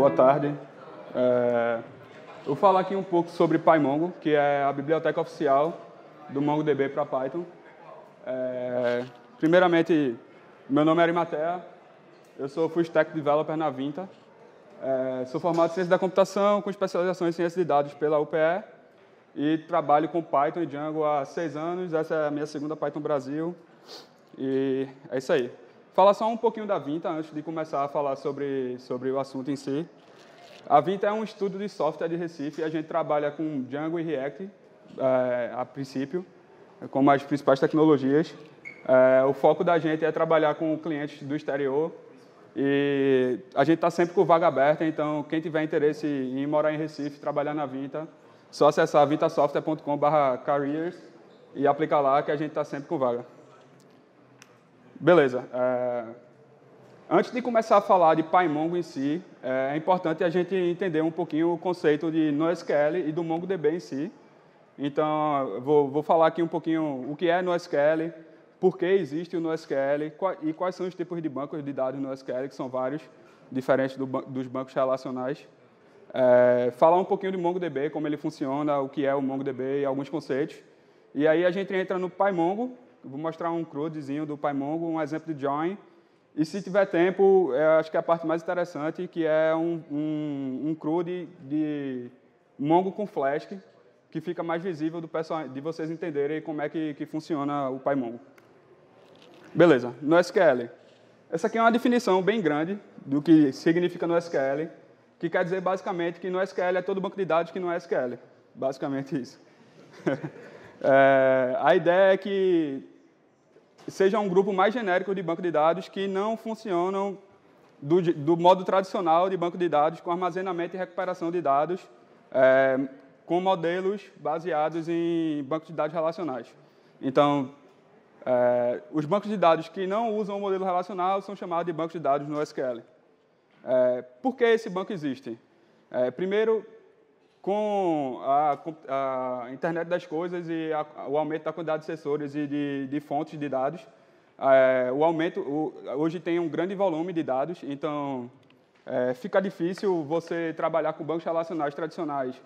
boa tarde. Eu vou falar aqui um pouco sobre PyMongo, que é a biblioteca oficial do MongoDB para Python. Primeiramente, meu nome é Arimatea, eu sou Full Stack Developer na Vinta. Sou formado em Ciência da Computação, com especialização em Ciência de Dados pela UPE e trabalho com Python e Django há 6 anos. Essa é a minha segunda Python Brasil e é isso aí. Falar só um pouquinho da Vinta antes de começar a falar sobre o assunto em si. A Vinta é um estudo de software de Recife e a gente trabalha com Django e React, a princípio, como as principais tecnologias. O foco da gente é trabalhar com clientes do exterior e a gente está sempre com vaga aberta, então quem tiver interesse em morar em Recife, trabalhar na Vinta, só acessar vintasoftware.com/careers e aplicar lá que a gente está sempre com vaga. Beleza. Antes de começar a falar de PyMongo em si, é importante a gente entender um pouquinho o conceito de NoSQL e do MongoDB em si. Então, vou falar aqui um pouquinho o que é NoSQL, por que existe o NoSQL e quais são os tipos de bancos de dados NoSQL, que são vários, diferentes dos bancos relacionais. Falar um pouquinho de MongoDB, como ele funciona, o que é o MongoDB e alguns conceitos. E aí a gente entra no PyMongo. Vou mostrar um CRUDzinho do PyMongo, um exemplo de join. E se tiver tempo, acho que é a parte mais interessante, que é um CRUD de Mongo com Flask, que fica mais visível de vocês entenderem como é que funciona o PyMongo. Beleza, NoSQL. Essa aqui é uma definição bem grande do que significa NoSQL, que quer dizer basicamente que NoSQL é todo banco de dados que não é SQL. Basicamente isso. A ideia é que seja um grupo mais genérico de banco de dados que não funcionam do modo tradicional de banco de dados, com armazenamento e recuperação de dados, com modelos baseados em bancos de dados relacionais. Então, os bancos de dados que não usam o modelo relacional são chamados de bancos de dados NoSQL. Por que esse banco existe? Primeiro, com a internet das coisas e o aumento da quantidade de sensores e de fontes de dados, hoje tem um grande volume de dados, então fica difícil você trabalhar com bancos relacionais tradicionais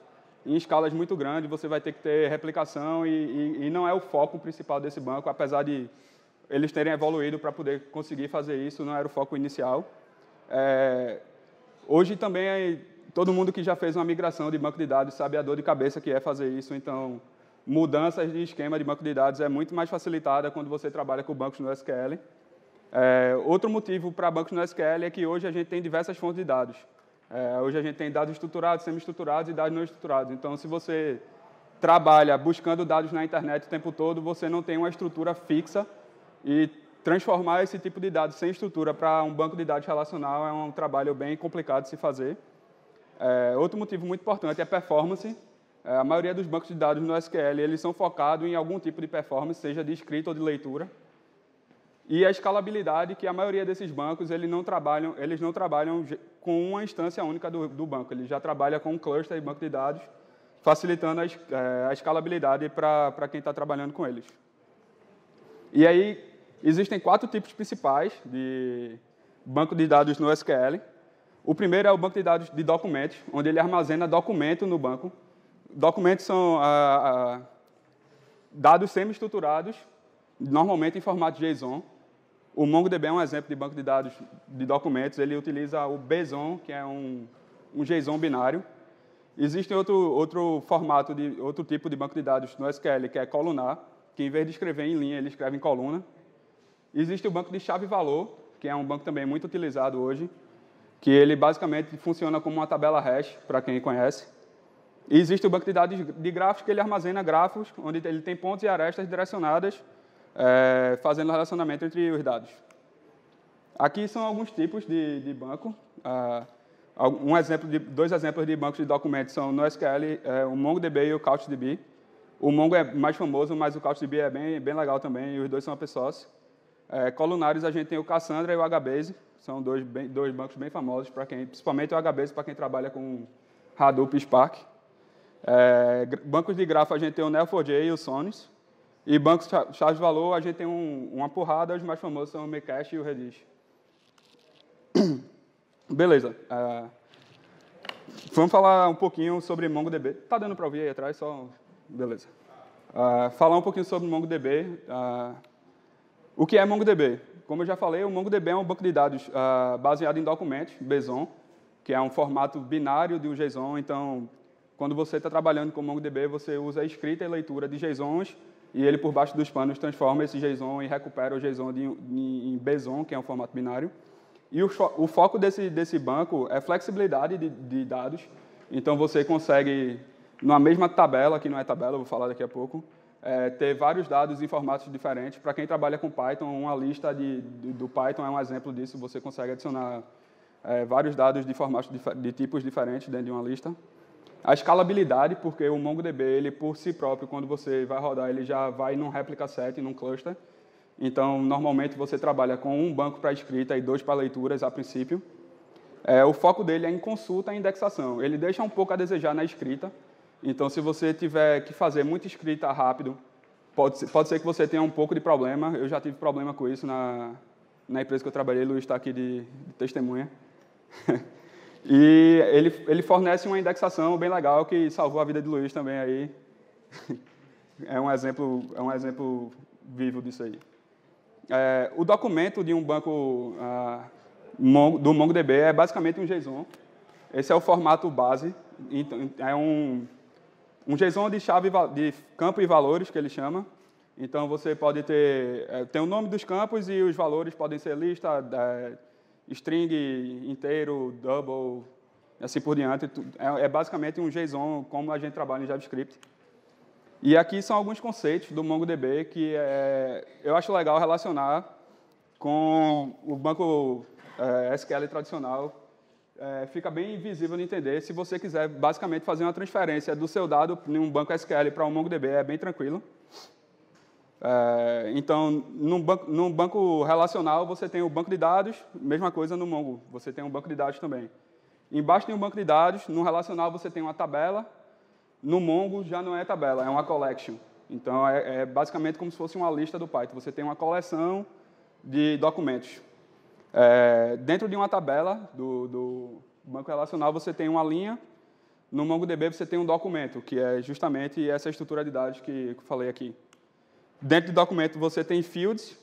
em escalas muito grandes, você vai ter que ter replicação e não é o foco principal desse banco, apesar de eles terem evoluído para poder conseguir fazer isso, não era o foco inicial. Hoje também todo mundo que já fez uma migração de banco de dados sabe a dor de cabeça que é fazer isso, então mudanças de esquema de banco de dados é muito mais facilitada quando você trabalha com bancos NoSQL. Outro motivo para bancos NoSQL é que hoje a gente tem diversas fontes de dados. Hoje a gente tem dados estruturados, semi-estruturados e dados não estruturados. Então, se você trabalha buscando dados na internet o tempo todo, você não tem uma estrutura fixa e transformar esse tipo de dados sem estrutura para um banco de dados relacional é um trabalho bem complicado de se fazer. Outro motivo muito importante é performance. A maioria dos bancos de dados no SQL eles são focados em algum tipo de performance, seja de escrita ou de leitura. E a escalabilidade, que a maioria desses bancos eles não trabalham com uma instância única do banco. Eles já trabalham com um cluster de banco de dados, facilitando a escalabilidade para quem está trabalhando com eles. E aí, existem 4 tipos principais de banco de dados no SQL. O primeiro é o banco de dados de documentos, onde ele armazena documento no banco. Documentos são dados semi-estruturados, normalmente em formato JSON. O MongoDB é um exemplo de banco de dados de documentos. Ele utiliza o BSON, que é um JSON binário. Existe outro tipo de banco de dados no SQL, que é colunar, que em vez de escrever em linha, ele escreve em coluna. Existe o banco de chave-valor, que é um banco também muito utilizado hoje, que ele basicamente funciona como uma tabela hash, para quem conhece. E existe o banco de dados de grafos, que ele armazena grafos, onde ele tem pontos e arestas direcionadas, fazendo relacionamento entre os dados. Aqui são alguns tipos de banco. Dois exemplos de bancos de documentos são NoSQL, o MongoDB e o CouchDB. O Mongo é mais famoso, mas o CouchDB é bem legal também, e os dois são open source. Colunares, a gente tem o Cassandra e o HBase. São dois bancos bem famosos, principalmente o HBase, para quem trabalha com Hadoop e Spark. Bancos de grafo, a gente tem o Neo4j e o Sonos. E bancos de chave de valor, a gente tem uma porrada, os mais famosos são o Memcache e o Redis. Beleza. Vamos falar um pouquinho sobre MongoDB. Está dando para ouvir aí atrás? Só... Beleza. Falar um pouquinho sobre MongoDB. O que é MongoDB? Como eu já falei, o MongoDB é um banco de dados baseado em documentos, JSON, que é um formato binário de um JSON. Então, quando você está trabalhando com MongoDB, você usa a escrita e leitura de JSONs, e ele, por baixo dos panos, transforma esse JSON e recupera o JSON em BSON, que é um formato binário. E o foco desse banco é flexibilidade de dados. Então, você consegue, numa mesma tabela, que não é tabela, eu vou falar daqui a pouco, ter vários dados em formatos diferentes. Para quem trabalha com Python, uma lista do Python é um exemplo disso. Você consegue adicionar vários dados de formatos de tipos diferentes dentro de uma lista. A escalabilidade, porque o MongoDB, ele por si próprio, quando você vai rodar, ele já vai num replica set, num cluster. Então, normalmente, você trabalha com um banco para escrita e 2 para leituras, a princípio. O foco dele é em consulta e indexação. Ele deixa um pouco a desejar na escrita. Então, se você tiver que fazer muita escrita rápido, pode ser que você tenha um pouco de problema. Eu já tive problema com isso na empresa que eu trabalhei. Luiz está aqui de testemunha. E ele fornece uma indexação bem legal que salvou a vida de Luiz também aí. É um exemplo vivo disso aí. O documento de um banco do MongoDB é basicamente um JSON. Esse é o formato base. É um JSON de chave de campo e valores, que ele chama. Então, você pode ter o nome dos campos e os valores podem ser lista, string, inteiro, double, assim por diante. É basicamente um JSON como a gente trabalha em JavaScript. E aqui são alguns conceitos do MongoDB que eu acho legal relacionar com o banco SQL tradicional. Fica bem visível de entender. Se você quiser, basicamente, fazer uma transferência do seu dado em um banco SQL para um MongoDB, é bem tranquilo. Então, num banco relacional, você tem o banco de dados, mesma coisa no Mongo, você tem um banco de dados também. Embaixo tem um banco de dados, no relacional você tem uma tabela. No Mongo já não é tabela, é uma collection. Então, é basicamente como se fosse uma lista do Python. Você tem uma coleção de documentos. Dentro de uma tabela do banco relacional, você tem uma linha. No MongoDB, você tem um documento, que é justamente essa estrutura de dados que eu falei aqui. Dentro do documento, você tem fields,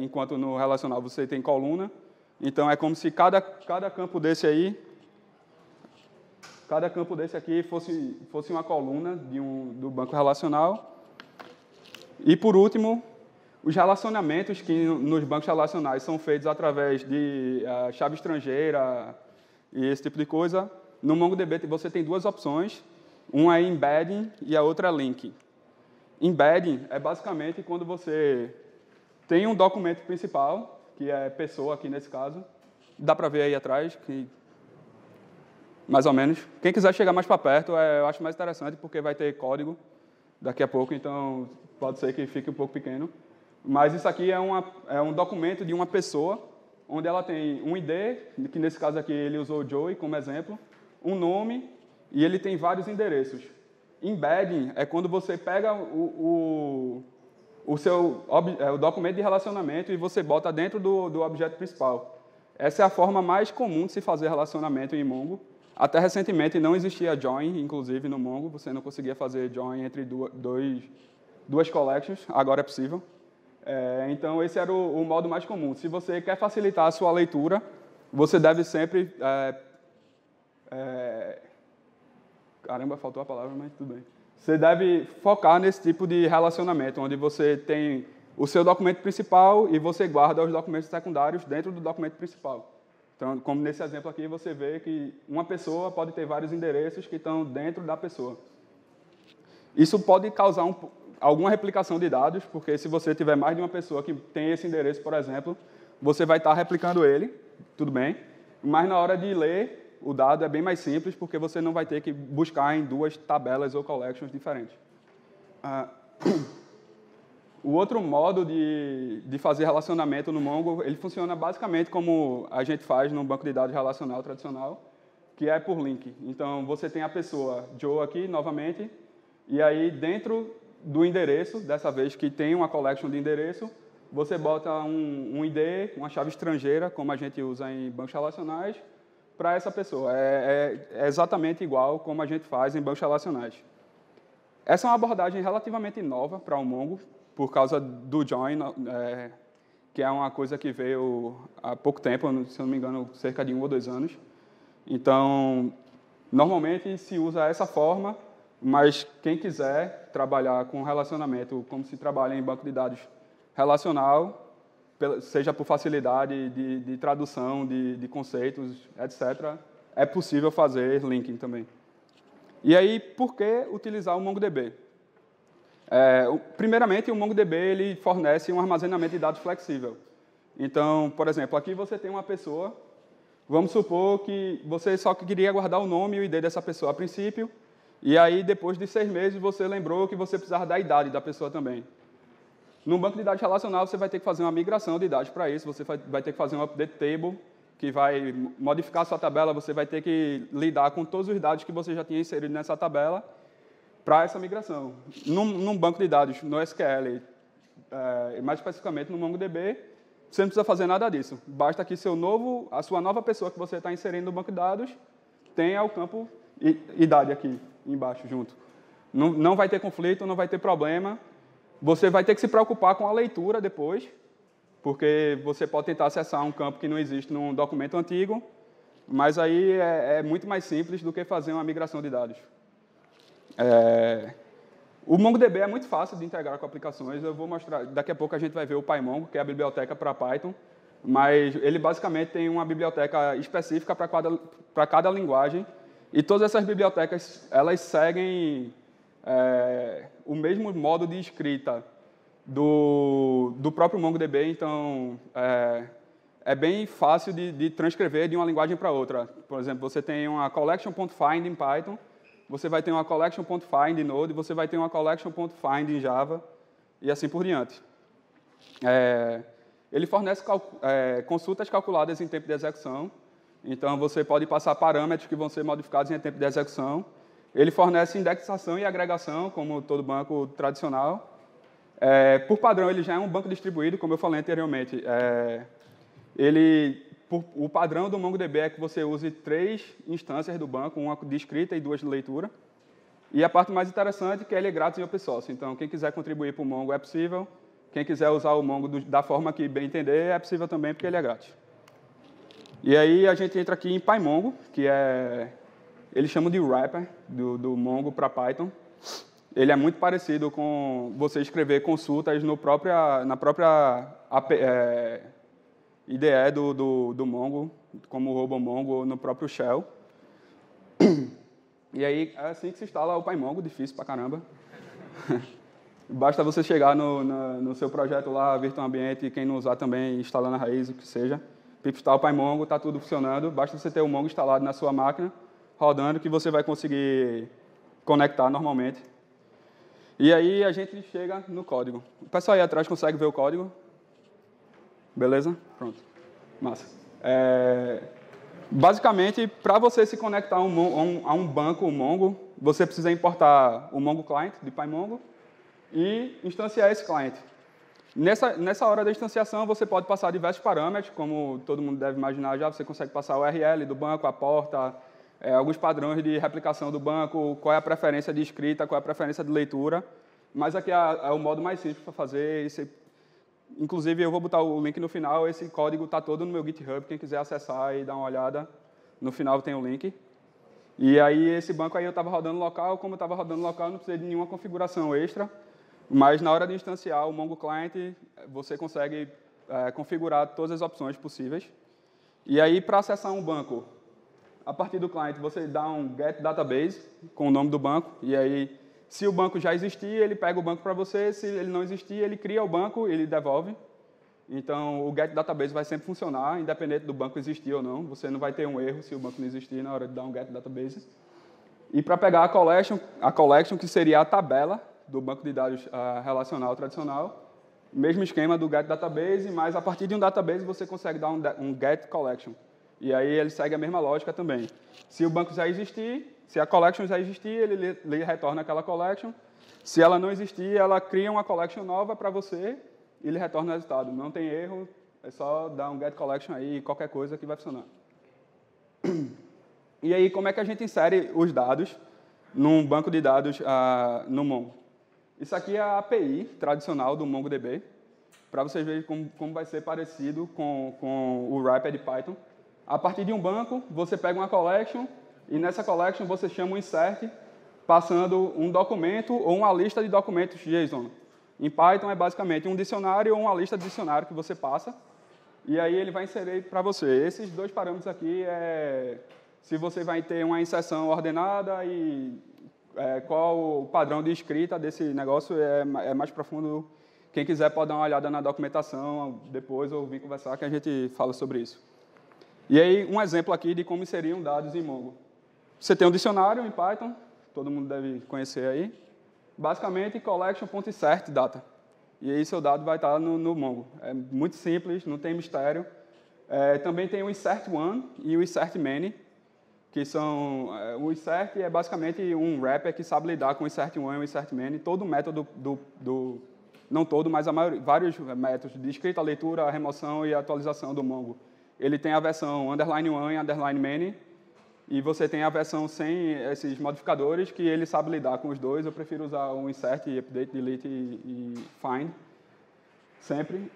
enquanto no relacional você tem coluna. Então, é como se cada campo desse aí... Cada campo desse aqui fosse uma coluna do banco relacional. E, por último, os relacionamentos que nos bancos relacionais são feitos através de chave estrangeira e esse tipo de coisa. No MongoDB você tem 2 opções. Uma é embedding e a outra é link. Embedding é basicamente quando você tem um documento principal, que é pessoa aqui nesse caso. Dá para ver aí atrás que... Mais ou menos. Quem quiser chegar mais para perto, eu acho mais interessante, porque vai ter código daqui a pouco, então pode ser que fique um pouco pequeno. Mas isso aqui é um documento de uma pessoa, onde ela tem um ID, que nesse caso aqui ele usou o Joey como exemplo, um nome, e ele tem vários endereços. Embedding é quando você pega o documento de relacionamento e você bota dentro do objeto principal. Essa é a forma mais comum de se fazer relacionamento em Mongo. Até recentemente não existia join, inclusive, no Mongo. Você não conseguia fazer join entre duas collections. Agora é possível. Então, esse era o modo mais comum. Se você quer facilitar a sua leitura, você deve sempre... Caramba, faltou a palavra, mas tudo bem. Você deve focar nesse tipo de relacionamento, onde você tem o seu documento principal e você guarda os documentos secundários dentro do documento principal. Então, como nesse exemplo aqui, você vê que uma pessoa pode ter vários endereços que estão dentro da pessoa. Isso pode causar alguma replicação de dados, porque se você tiver mais de uma pessoa que tem esse endereço, por exemplo, você vai estar replicando ele, tudo bem, mas na hora de ler o dado é bem mais simples, porque você não vai ter que buscar em 2 tabelas ou collections diferentes. O outro modo de fazer relacionamento no Mongo, ele funciona basicamente como a gente faz no banco de dados relacional tradicional, que é por link. Então, você tem a pessoa Joe aqui, novamente, e aí dentro do endereço, dessa vez que tem uma collection de endereço, você bota um ID, uma chave estrangeira, como a gente usa em bancos relacionais, para essa pessoa. É exatamente igual como a gente faz em bancos relacionais. Essa é uma abordagem relativamente nova para o Mongo, por causa do Join, que é uma coisa que veio há pouco tempo, se não me engano, cerca de 1 ou 2 anos. Então, normalmente se usa essa forma, mas quem quiser trabalhar com relacionamento, como se trabalha em banco de dados relacional, seja por facilidade de tradução de conceitos, etc., é possível fazer linking também. E aí, por que utilizar o MongoDB? Primeiramente, o MongoDB ele fornece um armazenamento de dados flexível. Então, por exemplo, aqui você tem uma pessoa, vamos supor que você só queria guardar o nome e o ID dessa pessoa a princípio, e aí, depois de 6 meses, você lembrou que você precisava da idade da pessoa também. No banco de dados relacional, você vai ter que fazer uma migração de dados para isso, você vai ter que fazer um update table, que vai modificar a sua tabela, você vai ter que lidar com todos os dados que você já tinha inserido nessa tabela para essa migração. Num banco de dados, no SQL, mais especificamente no MongoDB, você não precisa fazer nada disso. Basta que a sua nova pessoa que você está inserindo no banco de dados tenha o campo idade aqui embaixo, junto. Não vai ter conflito, não vai ter problema. Você vai ter que se preocupar com a leitura depois, porque você pode tentar acessar um campo que não existe num documento antigo, mas aí é muito mais simples do que fazer uma migração de dados. O MongoDB é muito fácil de integrar com aplicações. Eu vou mostrar, daqui a pouco a gente vai ver o PyMongo, que é a biblioteca para Python, mas ele basicamente tem uma biblioteca específica para cada linguagem, e todas essas bibliotecas elas seguem o mesmo modo de escrita do próprio MongoDB, então é bem fácil de transcrever de uma linguagem para outra. Por exemplo, você tem uma collection.find em Python, você vai ter uma collection.find em Node, você vai ter uma collection.find em Java, e assim por diante. Ele fornece consultas calculadas em tempo de execução, então você pode passar parâmetros que vão ser modificados em tempo de execução. Ele fornece indexação e agregação, como todo banco tradicional. Por padrão, ele já é um banco distribuído, como eu falei anteriormente. O padrão do MongoDB é que você use 3 instâncias do banco, uma de escrita e 2 de leitura. E a parte mais interessante é que ele é grátis e open source. Então, quem quiser contribuir para o Mongo é possível. Quem quiser usar o Mongo da forma que bem entender, é possível também, porque ele é grátis. E aí a gente entra aqui em PyMongo, que eles chamam de wrapper do Mongo para Python. Ele é muito parecido com você escrever consultas na própria IDE do Mongo, como o RoboMongo ou no próprio Shell. E aí é assim que se instala o PyMongo, difícil pra caramba. Basta você chegar no seu projeto lá, Virtual Ambiente, e quem não usar também, instalando a raiz, o que seja. Pip instala o PyMongo, está tudo funcionando. Basta você ter o Mongo instalado na sua máquina, rodando, que você vai conseguir conectar normalmente. E aí a gente chega no código. O pessoal aí atrás consegue ver o código? Beleza? Pronto. Massa. Basicamente, para você se conectar a um banco Mongo, você precisa importar o Mongo Client de PyMongo e instanciar esse client. Nessa hora da instanciação, você pode passar diversos parâmetros, como todo mundo deve imaginar já, você consegue passar o URL do banco, a porta, alguns padrões de replicação do banco, qual é a preferência de escrita, qual é a preferência de leitura, mas aqui é o modo mais simples para fazer. Inclusive, eu vou botar o link no final, esse código está todo no meu GitHub, quem quiser acessar e dar uma olhada, no final tem o link. E aí, esse banco aí eu estava rodando local, como eu estava rodando local, eu não precisei de nenhuma configuração extra, mas na hora de instanciar o Mongo Client, você consegue configurar todas as opções possíveis. E aí, para acessar um banco, a partir do client, você dá um get database com o nome do banco, e aí, se o banco já existir, ele pega o banco para você, se ele não existir, ele cria o banco e ele devolve. Então, o get database vai sempre funcionar, independente do banco existir ou não. Você não vai ter um erro se o banco não existir na hora de dar um get database. E para pegar a collection, que seria a tabela do banco de dados relacional tradicional, mesmo esquema do get database, mas a partir de um database você consegue dar um get collection. E aí ele segue a mesma lógica também. Se o banco já existir, se a collection já existir, ele retorna aquela collection. Se ela não existir, ela cria uma collection nova para você e ele retorna o resultado. Não tem erro, é só dar um get collection aí, qualquer coisa que vai funcionar. E aí, como é que a gente insere os dados num banco de dados no Mongo? Isso aqui é a API tradicional do MongoDB, para vocês verem como vai ser parecido com o wrapper de Python. A partir de um banco, você pega uma collection, e nessa collection você chama um insert, passando um documento ou uma lista de documentos JSON. Em Python é basicamente um dicionário ou uma lista de dicionário que você passa, e aí ele vai inserir para você. Esses dois parâmetros aqui é se você vai ter uma inserção ordenada e qual o padrão de escrita desse negócio é mais profundo. Quem quiser pode dar uma olhada na documentação depois ou vir conversar que a gente fala sobre isso. E aí, um exemplo aqui de como inseriam dados em Mongo. Você tem um dicionário em Python, todo mundo deve conhecer aí. Basicamente, collection.insert data. E aí, seu dado vai estar no Mongo. É muito simples, não tem mistério. Também tem o insert one e o insert many, que são... o insert é basicamente um wrapper que sabe lidar com o insert one e o insert many. Todo o método não todo, mas vários métodos de escrita, leitura, remoção e atualização do Mongo. Ele tem a versão underline one e underline many, e você tem a versão sem esses modificadores, que ele sabe lidar com os dois. Eu prefiro usar o insert, update, delete e find, sempre.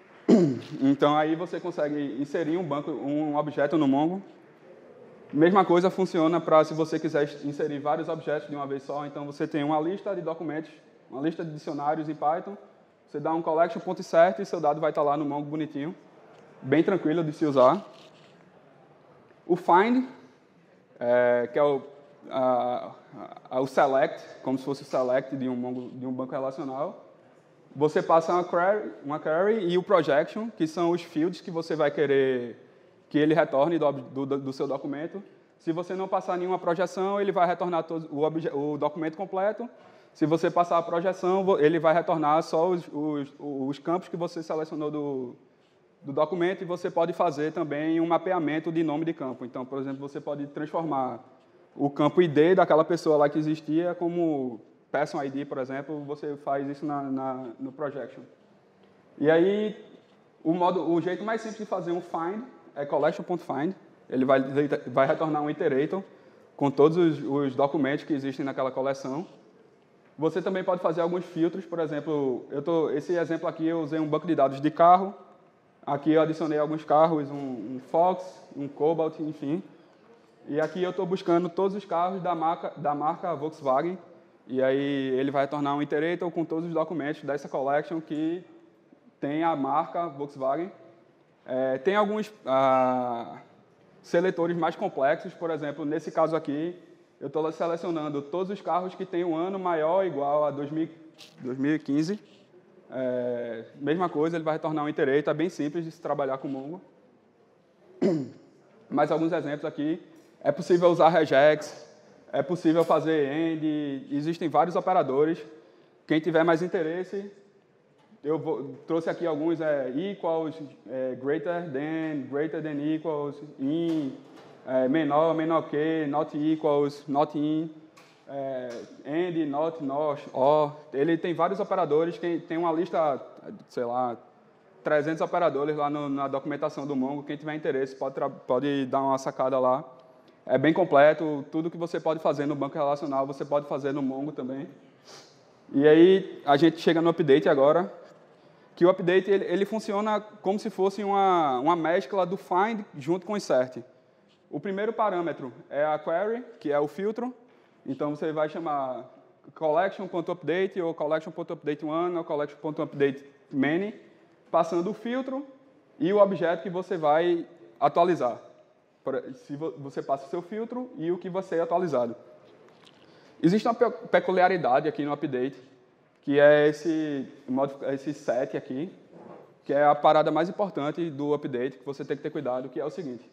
Então, aí você consegue inserir um objeto no Mongo. Mesma coisa funciona para se você quiser inserir vários objetos de uma vez só. Então, você tem uma lista de documentos, uma lista de dicionários em Python. Você dá um collection.insert e seu dado vai estar lá no Mongo bonitinho. Bem tranquilo de se usar. O find, que é o select, como se fosse o select de um banco relacional. Você passa uma query e o projection, que são os fields que você vai querer que ele retorne do seu documento. Se você não passar nenhuma projeção, ele vai retornar o documento completo. Se você passar a projeção, ele vai retornar só os campos que você selecionou do documento, e você pode fazer também um mapeamento de nome de campo. Então, por exemplo, você pode transformar o campo ID daquela pessoa lá que existia como person ID, por exemplo, você faz isso no projection. E aí, o jeito mais simples de fazer um find é collection.find. Ele vai retornar um iterator com todos os documentos que existem naquela coleção. Você também pode fazer alguns filtros, por exemplo, esse exemplo aqui eu usei um banco de dados de carro. Aqui eu adicionei alguns carros, um Fox, um Cobalt, enfim. E aqui eu estou buscando todos os carros da marca Volkswagen. E aí ele vai retornar um iterator com todos os documentos dessa collection que tem a marca Volkswagen. Tem alguns seletores mais complexos, por exemplo, nesse caso aqui, eu estou selecionando todos os carros que têm um ano maior ou igual a 2015. Mesma coisa, ele vai retornar um iterator, é bem simples de se trabalhar com Mongo. Mais alguns exemplos aqui. É possível usar regex, é possível fazer end, existem vários operadores. Quem tiver mais interesse, trouxe aqui alguns, equals, greater than equals, in, menor que, not equals, not in, and, not, or. Ele tem vários operadores, tem uma lista, sei lá, 300 operadores lá na documentação do Mongo. Quem tiver interesse pode dar uma sacada lá. É bem completo, tudo que você pode fazer no banco relacional, você pode fazer no Mongo também. E aí, a gente chega no update agora, que o update ele funciona como se fosse uma mescla do find junto com o insert. O primeiro parâmetro é a query, que é o filtro. Então, você vai chamar collection.update, ou collection.update1, ou collection.updateMany, passando o filtro e o objeto que você vai atualizar. Se você passa o seu filtro e o que vai ser atualizado. Existe uma peculiaridade aqui no update, que é esse set aqui, que é a parada mais importante do update, que você tem que ter cuidado, que é o seguinte.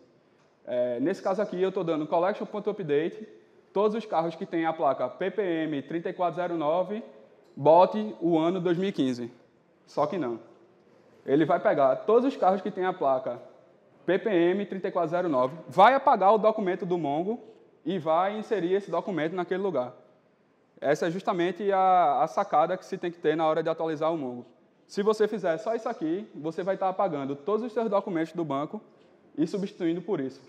Nesse caso aqui, eu estou dando collection.update, todos os carros que têm a placa PPM 3409, bote o ano 2015. Só que não. Ele vai pegar todos os carros que têm a placa PPM 3409, vai apagar o documento do Mongo e vai inserir esse documento naquele lugar. Essa é justamente a sacada que se tem que ter na hora de atualizar o Mongo. Se você fizer só isso aqui, você vai estar apagando todos os seus documentos do banco e substituindo por isso.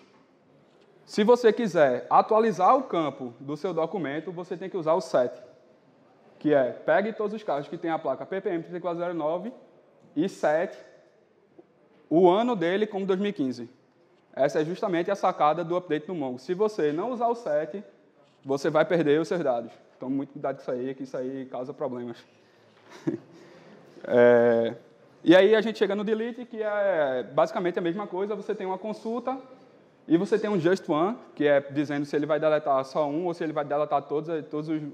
Se você quiser atualizar o campo do seu documento, você tem que usar o set, que é, pegue todos os carros que têm a placa ppm 3409 e set o ano dele como 2015. Essa é justamente a sacada do update do Mongo. Se você não usar o set, você vai perder os seus dados. Então, muito cuidado com isso aí, que isso aí causa problemas. E aí a gente chega no delete, que é basicamente a mesma coisa. Você tem uma consulta e você tem um just one, que é dizendo se ele vai deletar só um ou se ele vai deletar todos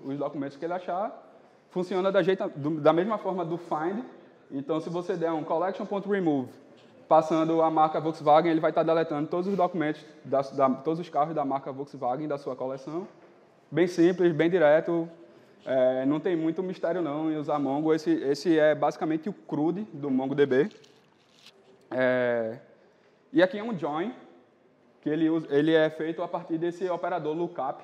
os documentos que ele achar. Funciona da mesma forma do find. Então, se você der um collection.remove, passando a marca Volkswagen, ele vai estar deletando todos os documentos, todos os carros da marca Volkswagen da sua coleção. Bem simples, bem direto. Não tem muito mistério não em usar Mongo. Esse é basicamente o CRUD do MongoDB. E aqui é um join, que ele é feito a partir desse operador lookup.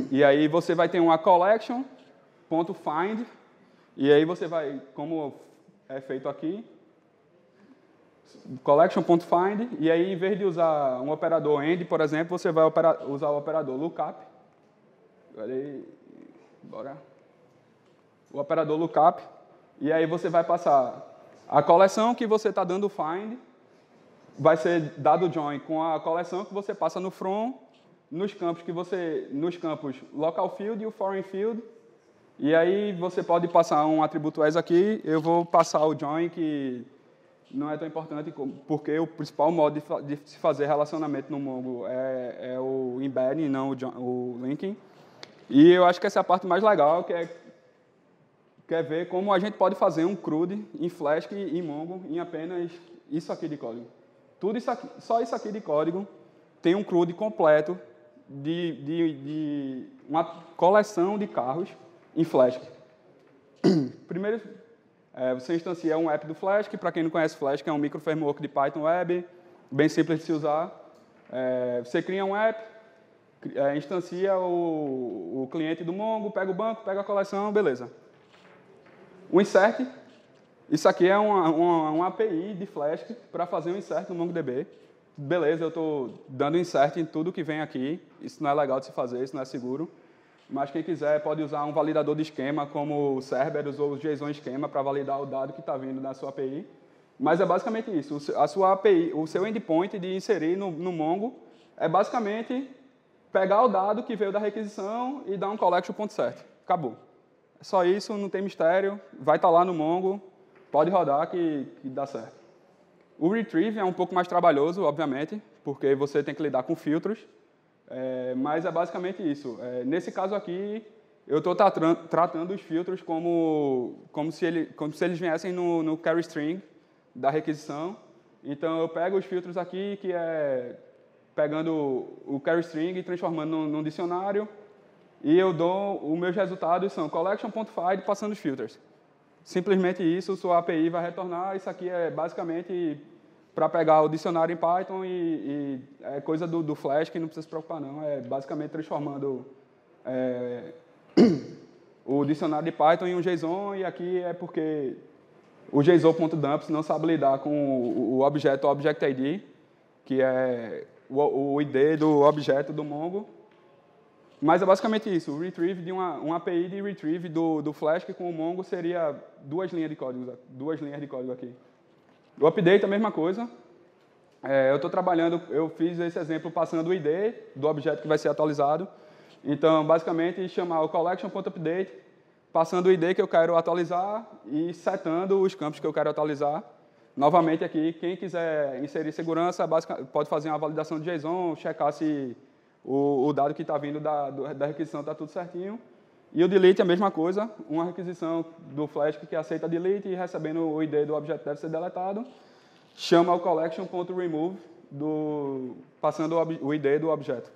E aí você vai ter uma collection.find, e aí você vai, como é feito aqui, collection.find, e aí em vez de usar um operador end, por exemplo, você vai usar o operador lookup. Bora. O operador lookup, e aí você vai passar a coleção que você está dando find, vai ser dado join com a coleção que você passa no from, nos campos local field e o foreign field, e aí você pode passar um atributo as aqui. Eu vou passar o join, que não é tão importante, porque o principal modo de se fazer relacionamento no Mongo é o embedding, não o linking. E eu acho que essa é a parte mais legal, que é ver como a gente pode fazer um CRUD em Flask e em Mongo em apenas isso aqui de código. Tudo isso aqui, só isso aqui de código tem um CRUD completo de uma coleção de carros em Flask. Primeiro, você instancia um app do Flask. Para quem não conhece Flask, é um micro framework de Python Web, bem simples de se usar. Você cria um app, instancia o cliente do Mongo, pega o banco, pega a coleção, beleza. O insert, isso aqui é uma API de Flask para fazer um insert no MongoDB. Beleza, eu estou dando insert em tudo que vem aqui. Isso não é legal de se fazer, isso não é seguro. Mas quem quiser pode usar um validador de esquema, como o Cerberus ou o JSON esquema, para validar o dado que está vindo da sua API. Mas é basicamente isso. A sua API, o seu endpoint de inserir no Mongo é basicamente pegar o dado que veio da requisição e dar um collection.set. Acabou. É só isso, não tem mistério. Vai estar lá no Mongo, pode rodar que dá certo. O retrieve é um pouco mais trabalhoso, obviamente, porque você tem que lidar com filtros. Mas é basicamente isso. Nesse caso aqui, eu estou tratando os filtros como se eles viessem no carry string da requisição. Então, eu pego os filtros aqui, que é pegando o carry string e transformando num dicionário, e eu dou os meus resultados são collection.find passando os filters. Simplesmente isso, sua API vai retornar. Isso aqui é basicamente para pegar o dicionário em Python e é coisa do Flash, que não precisa se preocupar não. É basicamente transformando o dicionário de Python em um JSON, e aqui é porque o JSON.dumps não sabe lidar com o objeto ObjectID, que é o ID do objeto do Mongo. Mas é basicamente isso. O retrieve de uma API de retrieve do Flask com o Mongo seria duas linhas de código aqui. O update é a mesma coisa. Eu fiz esse exemplo passando o ID do objeto que vai ser atualizado. Então, basicamente, chamar o collection.update, passando o ID que eu quero atualizar e setando os campos que eu quero atualizar. Novamente aqui, quem quiser inserir segurança, pode fazer uma validação de JSON, checar se o dado que está vindo da requisição está tudo certinho. E o delete é a mesma coisa, uma requisição do Flask que aceita delete e recebendo o ID do objeto deve ser deletado. Chama o collection.remove, passando o ID do objeto.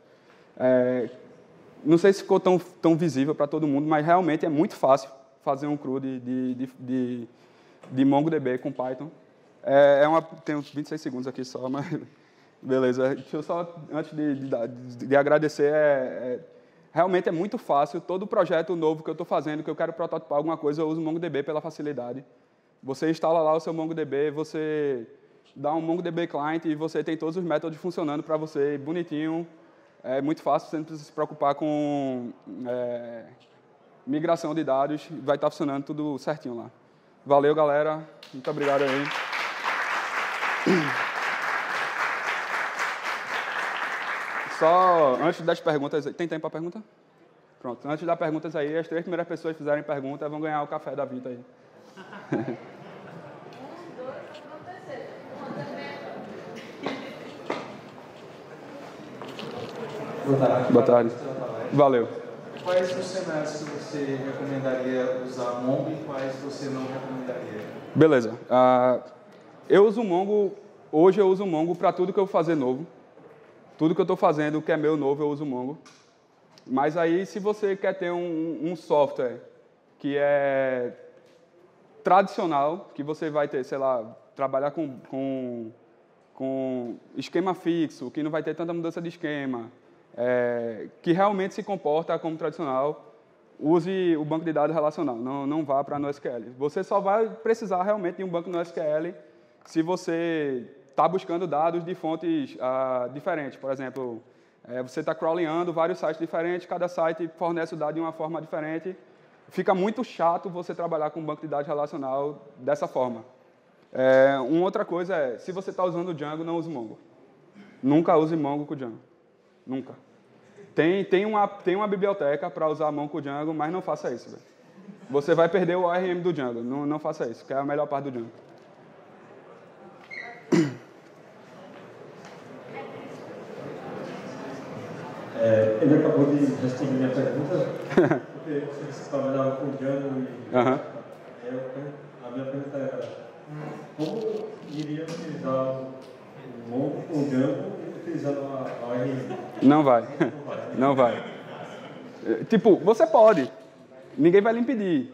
Não sei se ficou tão visível para todo mundo, mas realmente é muito fácil fazer um CRUD de MongoDB com Python. Tem uns 26 segundos aqui só, mas beleza. Deixa eu só, antes de agradecer, realmente é muito fácil. Todo projeto novo que eu estou fazendo, que eu quero prototipar alguma coisa, eu uso o MongoDB pela facilidade. Você instala lá o seu MongoDB, você dá um MongoDB Client e você tem todos os métodos funcionando para você, bonitinho. É muito fácil, você não precisa se preocupar com migração de dados, vai estar funcionando tudo certinho lá. Valeu, galera. Muito obrigado aí. Só antes das perguntas... Tem tempo para pergunta? Pronto. Antes das perguntas aí, as 3 primeiras pessoas que fizerem pergunta vão ganhar o café da Vita aí. Boa tarde. Boa tarde. Valeu. Quais os cenários que você recomendaria usar Mongo e quais você não recomendaria? Beleza. Eu uso o Mongo... Hoje eu uso o Mongo para tudo que eu vou fazer novo. Tudo que eu estou fazendo que é meu novo, eu uso o Mongo. Mas aí, se você quer ter um software que é tradicional, que você vai ter, sei lá, trabalhar com esquema fixo, que não vai ter tanta mudança de esquema, que realmente se comporta como tradicional, use o banco de dados relacional, não vá para NoSQL. Você só vai precisar realmente de um banco NoSQL se você está buscando dados de fontes diferentes. Por exemplo, você está crawleando vários sites diferentes, cada site fornece o dado de uma forma diferente. Fica muito chato você trabalhar com um banco de dados relacional dessa forma. Uma outra coisa é, se você está usando o Django, não use Mongo. Nunca use Mongo com o Django. Nunca. Tem uma biblioteca para usar Mongo com o Django, mas não faça isso. Véio. Você vai perder o ORM do Django. Não faça isso, que é a melhor parte do Django. Ele acabou de responder minha pergunta, porque você trabalhava com o Django e a minha pergunta era como iria utilizar o Mongo com o Django utilizando a ORM? Não vai. Não vai. Tipo, você pode. Ninguém vai lhe impedir.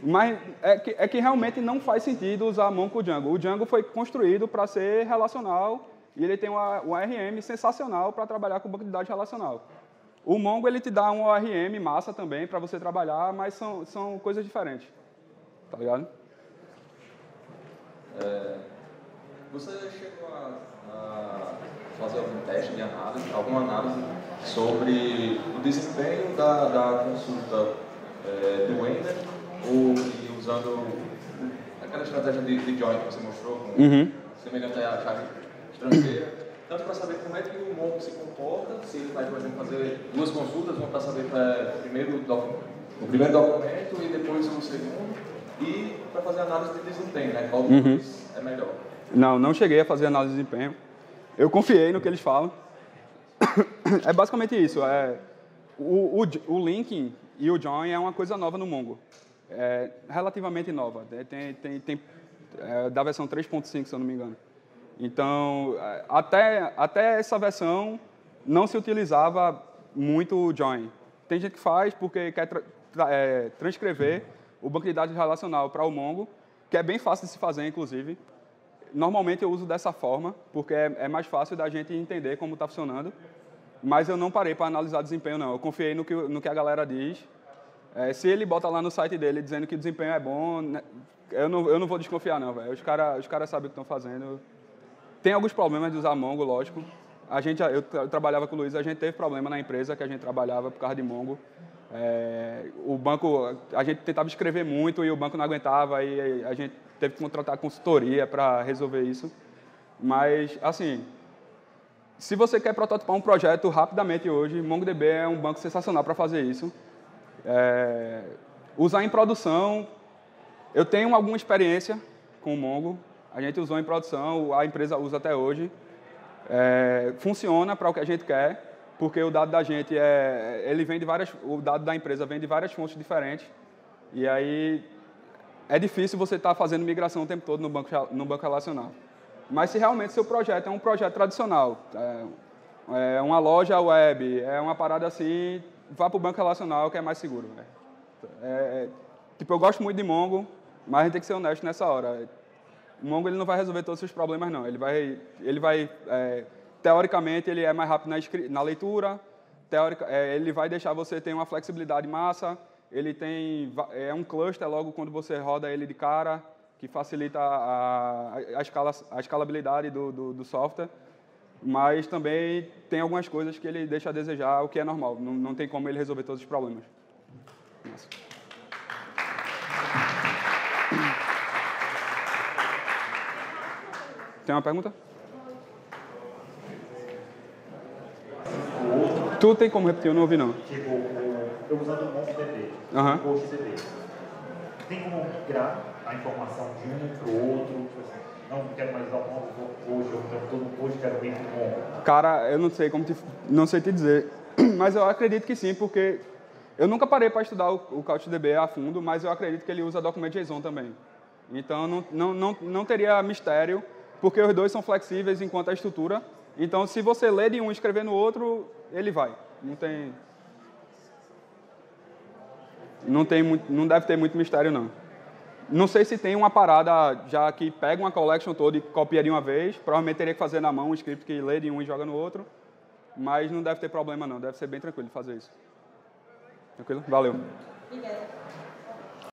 Mas é que realmente não faz sentido usar Mongo com o Django. O Django foi construído para ser relacional e ele tem um ORM sensacional para trabalhar com banco de dados relacional. O Mongo ele te dá um ORM massa também para você trabalhar, mas são coisas diferentes. Tá ligado? Você chegou a fazer algum teste de análise, alguma análise sobre o desempenho da consulta do Ender ou usando aquela estratégia de join que você mostrou, semelhante à chave estrangeira, tanto para saber como é que o Mongo se comporta, se ele vai, por exemplo, fazer 2 consultas, uma para saber o primeiro documento e depois o segundo, e para fazer análise de desempenho, né? Qual é melhor? Não cheguei a fazer análise de desempenho. Eu confiei no que eles falam. É basicamente isso. O linking e o join é uma coisa nova no Mongo. É relativamente nova. Tem da versão 3.5, se eu não me engano. Então, até essa versão não se utilizava muito o join. Tem gente que faz porque quer transcrever o banco de dados relacional para o Mongo, que é bem fácil de se fazer, inclusive. Normalmente eu uso dessa forma, porque é mais fácil da gente entender como está funcionando. Mas eu não parei para analisar desempenho, não. Eu confiei no que a galera diz. Se ele bota lá no site dele dizendo que o desempenho é bom, eu não vou desconfiar, não, velho. Os cara sabem o que estão fazendo. Tem alguns problemas de usar Mongo, lógico. Eu trabalhava com o Luiz, a gente teve problema na empresa que a gente trabalhava por causa de Mongo. O banco, a gente tentava escrever muito e o banco não aguentava e a gente teve que contratar consultoria para resolver isso. Mas, assim, se você quer prototipar um projeto rapidamente hoje, MongoDB é um banco sensacional para fazer isso. Usar em produção, eu tenho alguma experiência com o Mongo, a gente usou em produção, a empresa usa até hoje. Funciona para o que a gente quer, porque o dado da gente o dado da empresa vem de várias fontes diferentes. E aí é difícil você estar fazendo migração o tempo todo no banco relacional. Mas se realmente seu projeto é um projeto tradicional, uma loja web, é uma parada assim, vá para o banco relacional que é mais seguro. Tipo, eu gosto muito de Mongo, mas a gente tem que ser honesto nessa hora. O Mongo ele não vai resolver todos os seus problemas, não. Ele vai teoricamente, ele é mais rápido na leitura, ele vai deixar você ter uma flexibilidade massa, ele é um cluster logo quando você roda ele de cara, que facilita a escalabilidade do software, mas também tem algumas coisas que ele deixa a desejar, o que é normal. Não tem como ele resolver todos os problemas. Nossa. Tem uma pergunta? Tu tem como repetir? Eu não ouvi, não. Tipo, eu usando o MongoDB, Aham. o HostDB. Tem como migrar a informação de um para o outro? Tipo assim, não quero mais usar o Mongo hoje, eu quero todo hoje, quero ir para o Mongo. Cara, eu não sei te dizer, mas eu acredito que sim, porque eu nunca parei para estudar o CouchDB a fundo, mas eu acredito que ele usa Document.json também. Então, não teria mistério, porque os dois são flexíveis enquanto a estrutura. Então, se você ler de um e escrever no outro, ele vai. Não deve ter muito mistério, não. Não sei se tem uma parada já que pega uma collection toda e copia de uma vez. Provavelmente teria que fazer na mão um script que lê de um e joga no outro. Mas não deve ter problema, não. Deve ser bem tranquilo fazer isso. Tranquilo? Valeu. Obrigada.